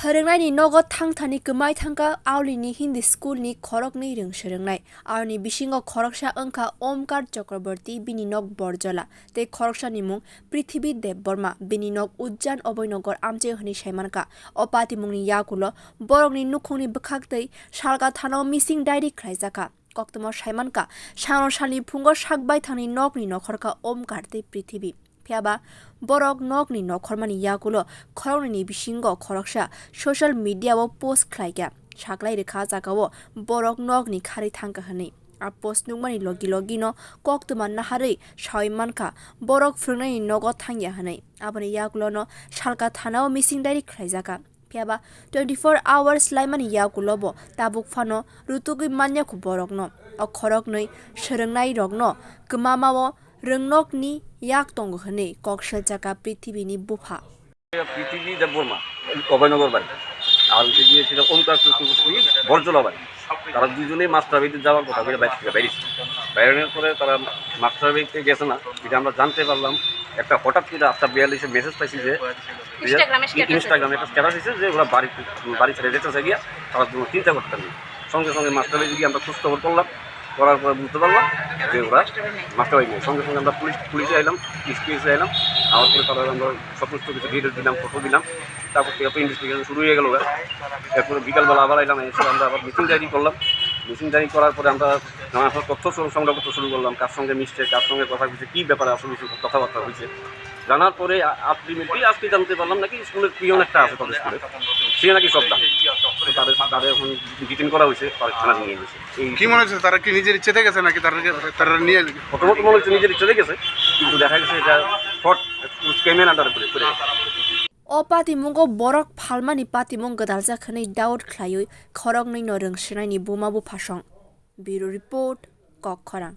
फोरोंनायनि नगद थांथानि गमाय थांगा आवलिनि हिंदी स्कुलनि खरकनि रों सोलोंनाय आरनि बिसिङाव खरकसा अंका ओमकार चक्रवर्ती बिनि नग बरजला ते खरकसानि मुं पृथ्वी देव बर्मा बिनि नग उज्जान अभयनगर आमचे हनि साइमानका अपाति मुंनि याकुल बरकनि नुखुंनि बखागतै सालगा थानाव मिसिं डायरी ख्लाइजाका कक्तम साइमानका सानो सालि फुंग सागबाय थांनि नगनि नखरका ओमकार ते पृथ्वी फियाबा बरक नगनि नखरमानि याकुल खरकनि बिसिंग खरकसा सोशल मीडिया पोस्ट ख्लाइगा साग्लाय रेखा जागाव बरक नगनि खारि थांका हनै आ पोस्ट नुमानि लगी लगी न कक्तमा नाहारै साइमानका बरक फोरोंनायनि नगद थांया हनै आबनि याकुल न सालका थानाव मिसिं डायरी ख्लाइजाका फियाबा 24 hours लाइमानि याकुलबो ताबुक फानो रुतुगै मान्याखु बरक न खरक नै सोलोंनाय रग न गमामाव रोंनकनि याक दंग हनै कक्सल जाका पृथ्वीनि बुफा पृथ्वी देव बर्मा অভয়নগর বাড়ি আর গিয়েছিল ওমকার চক্রবর্তী বরজলা বাড়ি তারা দুজনেই মাস্টার বাড়িতে যাওয়ার কথা বলে বাইরে থেকে বাইরের পরে তারা মাস্টার বাড়িতে গেছে না এটা আমরা জানতে পারলাম একটা হঠাৎ করে 8:42 মেসেজ পাইছি যে ইনস্টাগ্রামে একটা স্ট্যাটাস দিয়েছে যে ওরা বাড়ি ছেড়ে যেতে চাই গিয়া তারা চিন্তা করতেন সঙ্গে সঙ্গে মাস্টার বাড়ি গিয়ে আমরা খোঁজ খবর করলাম করার পরে বুঝতে পারলাম যে ওরা মাস্টার বাড়ি সঙ্গে সঙ্গে আমরা পুলিশে এলাম এসপিএসে এলাম আমার পরে তারা আমরা সমস্ত কিছু ডিটেলস দিলাম ফটো দিলাম তারপর থেকে ইনভেস্টিগেশন শুরু হয়ে গেল এরপরে বিকালবেলা আবার এলাম এসে আমরা আবার মিটিং ডায়েরি করলাম মিটিং ডায়েরি করার পরে আমরা নানা তথ্য সংগ্রহ করতে শুরু করলাম কার সঙ্গে মিশছে কার সঙ্গে কথা হয়েছে কী ব্যাপারে আসলে কথাবার্তা হয়েছে জানার পরে আলটিমেটলি আজকে জানতে পারলাম নাকি স্কুলের পিয়ন একটা আছে তাদের স্কুলে সে নাকি সব দাম তাদের এখন ডিটেন করা হয়েছে থানা নিয়ে গেছে। কি মনে হচ্ছে তারা কি নিজের ইচ্ছেতে গেছে নাকি তারা নিয়ে প্রথমত মনে হচ্ছে নিজের ইচ্ছেতে গেছে কিন্তু দেখা গেছে এটা ফট স্ক্যামের আন্ডারে পড়ে अपाति मुंगो बरक फालमानि पाति मुंग गदाल जाखनै दाउद ख्लायै खरक नै न रोंसोनायनि बुमाबु फासं ब्युरो रिपोर्ट कक खरां।